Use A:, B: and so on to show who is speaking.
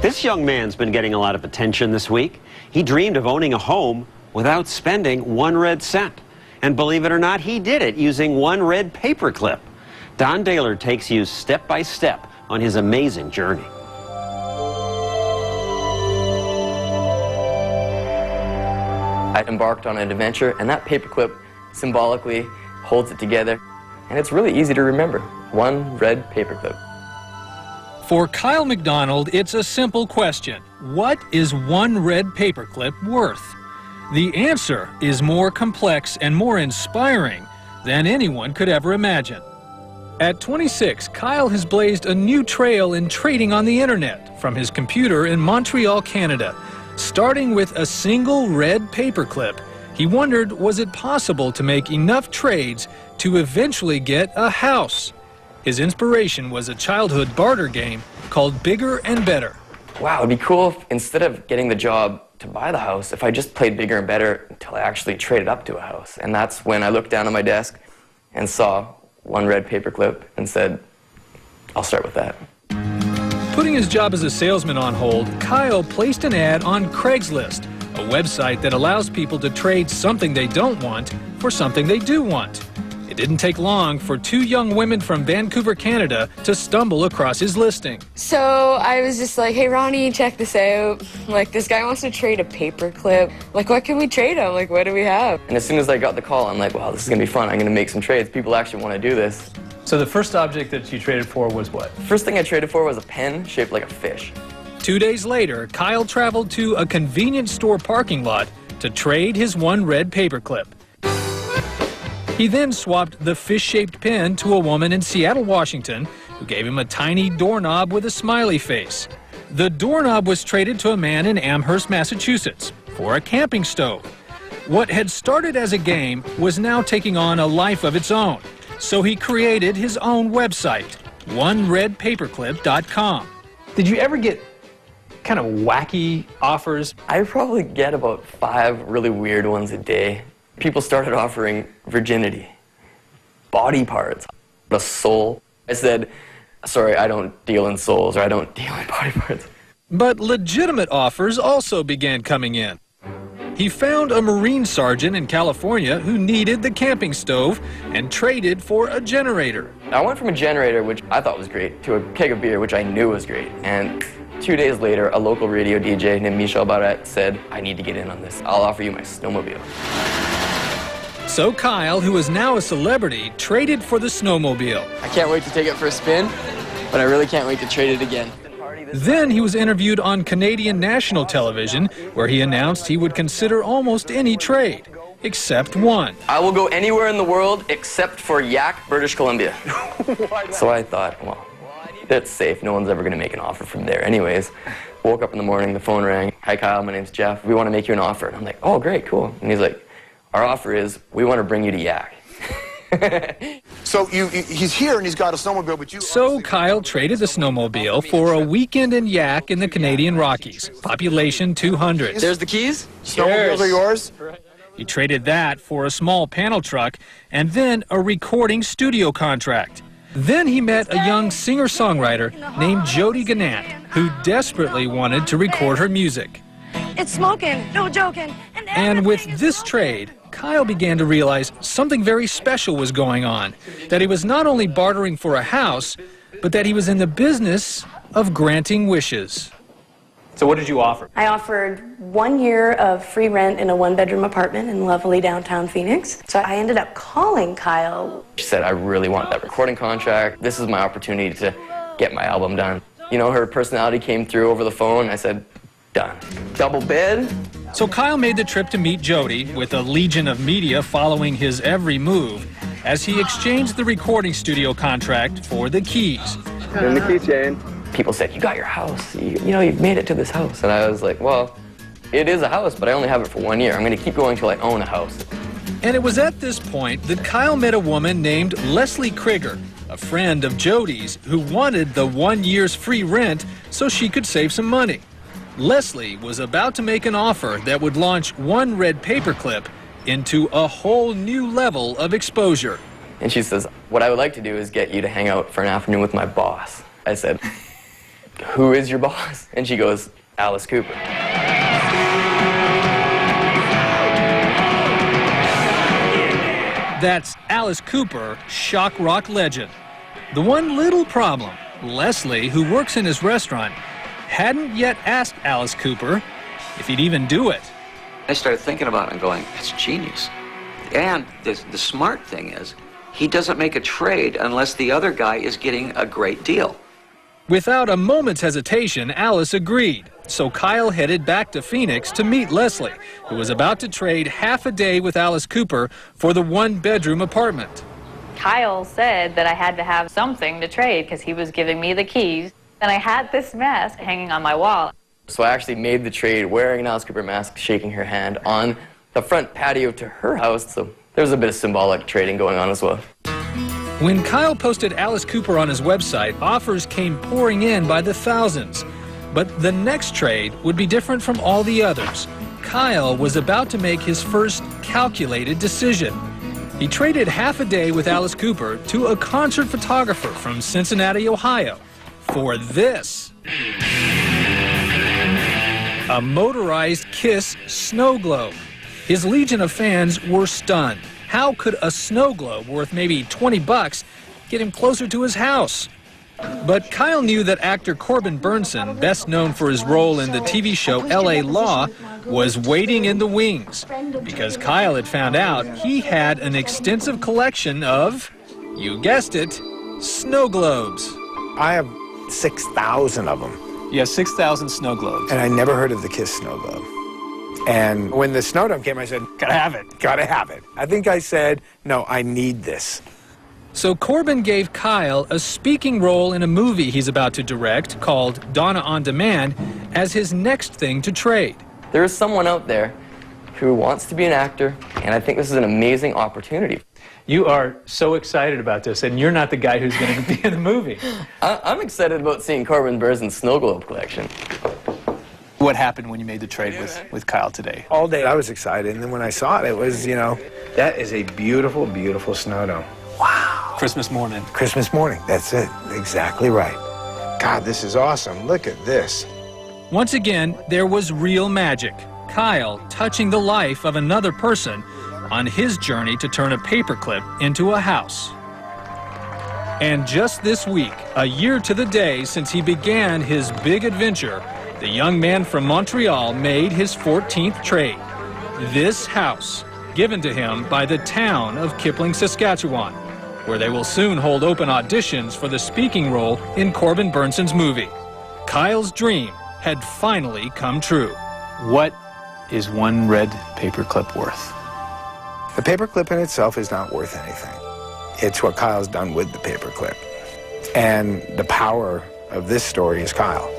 A: This young man's been getting a lot of attention this week. He dreamed of owning a home without spending one red cent. And believe it or not, he did it using one red paperclip. Don Daylor takes you step by step on his amazing journey.
B: I embarked on an adventure, and that paperclip symbolically holds it together. And it's really easy to remember. One red paperclip.
C: For Kyle MacDonald, it's a simple question. What is one red paperclip worth? The answer is more complex and more inspiring than anyone could ever imagine. At 26, Kyle has blazed a new trail in trading on the internet from his computer in Montreal, Canada. Starting with a single red paperclip, he wondered, was it possible to make enough trades to eventually get a house? His inspiration was a childhood barter game called Bigger and Better.
B: Wow, it'd be cool if instead of getting the job to buy the house, if I just played Bigger and Better until I actually traded up to a house. And that's when I looked down at my desk and saw one red paperclip and said, I'll start with that.
C: Putting his job as a salesman on hold, Kyle placed an ad on Craigslist, a website that allows people to trade something they don't want for something they do want. It didn't take long for two young women from Vancouver, Canada, to stumble across his listing.
D: So I was just like, hey, Ronnie, check this out. Like, this guy wants to trade a paperclip. Like, what can we trade him? Like, what do we have?
B: And as soon as I got the call, I'm like, wow, this is going to be fun. I'm going to make some trades. People actually want to do this.
E: So the first object that you traded for was what?
B: First thing I traded for was a pen shaped like a fish.
C: 2 days later, Kyle traveled to a convenience store parking lot to trade his one red paperclip. He then swapped the fish-shaped pen to a woman in Seattle, Washington, who gave him a tiny doorknob with a smiley face. The doorknob was traded to a man in Amherst, Massachusetts, for a camping stove. What had started as a game was now taking on a life of its own, so he created his own website, OneRedPaperClip.com.
E: Did you ever get kind of wacky offers?
B: I probably get about 5 really weird ones a day. People started offering virginity, body parts, a soul. I said, sorry, I don't deal in souls, or I don't deal in body parts.
C: But legitimate offers also began coming in. He found a Marine sergeant in California who needed the camping stove and traded for a generator.
B: I went from a generator, which I thought was great, to a keg of beer, which I knew was great. And 2 days later, a local radio DJ named Michel Barrette said, I need to get in on this. I'll offer you my snowmobile.
C: So Kyle, who is now a celebrity, traded for the snowmobile.
B: I can't wait to take it for a spin, but I really can't wait to trade it again.
C: Then he was interviewed on Canadian national television, where he announced he would consider almost any trade, except one.
B: I will go anywhere in the world except for Yak, British Columbia. So I thought, well, that's safe. No one's ever going to make an offer from there anyways. Woke up in the morning, the phone rang. Hi, Kyle, my name's Jeff. We want to make you an offer. And I'm like, oh, great, cool. And he's like, our offer is, we want to bring you to Yak.
F: So he's here and he's got a snowmobile, but you...
C: So Kyle traded the snowmobile for a weekend in Yak in the Canadian Rockies, population 200.
B: There's the keys.
F: Snowmobiles are yours?
C: He traded that for a small panel truck and then a recording studio contract. Then he met a young singer-songwriter named Jody Gannett, who desperately wanted to record her music.
G: It's smoking, no joking.
C: And with this trade, Kyle began to realize something very special was going on, that he was not only bartering for a house, but that he was in the business of granting wishes.
E: So what did you offer?
G: I offered 1 year of free rent in a 1-bedroom apartment in lovely downtown Phoenix. So I ended up calling Kyle.
B: She said, I really want that recording contract. This is my opportunity to get my album done. You know, her personality came through over the phone. I said, done. Double bid.
C: So Kyle made the trip to meet Jody, with a legion of media following his every move, as he exchanged the recording studio contract for the keys.
B: And the keychain. People said, you got your house. You know, you've made it to this house. And I was like, well, it is a house, but I only have it for 1 year. I'm going to keep going until I own a house.
C: And it was at this point that Kyle met a woman named Leslie Krieger, a friend of Jody's, who wanted the 1 year's free rent so she could save some money. Leslie was about to make an offer that would launch One Red Paperclip into a whole new level of exposure.
B: And she says, what I would like to do is get you to hang out for an afternoon with my boss. I said, who is your boss? And she goes, Alice Cooper.
C: That's Alice Cooper, shock rock legend. The one little problem, Leslie, who works in his restaurant, hadn't yet asked Alice Cooper if he'd even do it.
H: I started thinking about it and going, that's genius. And the smart thing is, he doesn't make a trade unless the other guy is getting a great deal.
C: Without a moment's hesitation, Alice agreed. So Kyle headed back to Phoenix to meet Leslie, who was about to trade half a day with Alice Cooper for the one-bedroom apartment.
I: Kyle said that I had to have something to trade because he was giving me the keys. And I had this mask hanging on my wall.
B: So I actually made the trade wearing an Alice Cooper mask, shaking her hand on the front patio to her house. So there was a bit of symbolic trading going on as well.
C: When Kyle posted Alice Cooper on his website, offers came pouring in by the thousands. But the next trade would be different from all the others. Kyle was about to make his first calculated decision. He traded half a day with Alice Cooper to a concert photographer from Cincinnati, Ohio, for this. A motorized KISS snow globe. His legion of fans were stunned. How could a snow globe worth maybe $20 get him closer to his house? But Kyle knew that actor Corbin Burnson, best known for his role in the TV show L.A. Law, was waiting in the wings because Kyle had found out he had an extensive collection of, you guessed it, snow globes.
J: I have 6,000 of them.
E: You have 6,000 snow globes.
J: And I never heard of the KISS snow globe. And when the snow dome came, I said,
E: Gotta have it.
J: gotta have it. I think I said, no, I need this.
C: So Corbin gave Kyle a speaking role in a movie he's about to direct called Donna on Demand as his next thing to trade.
B: There is someone out there who wants to be an actor, and I think this is an amazing opportunity.
E: You are so excited about this, and you're not the guy who's going to be in the movie.
B: I'm excited about seeing Corbin Burnson's snow globe collection.
E: What happened when you made the trade with Kyle today?
J: All day I was excited, and then when I saw it, it was, you know, that is a beautiful, beautiful snow dome. Wow.
E: Christmas morning.
J: Christmas morning, that's it. Exactly right. God, this is awesome. Look at this.
C: Once again, there was real magic. Kyle touching the life of another person on his journey to turn a paperclip into a house. And just this week, a year to the day since he began his big adventure, the young man from Montreal made his 14th trade. This house, given to him by the town of Kipling, Saskatchewan, where they will soon hold open auditions for the speaking role in Corbin Burnson's movie. Kyle's dream had finally come true.
E: What is one red paperclip worth?
J: The paperclip in itself is not worth anything. It's what Kyle's done with the paperclip. And the power of this story is Kyle.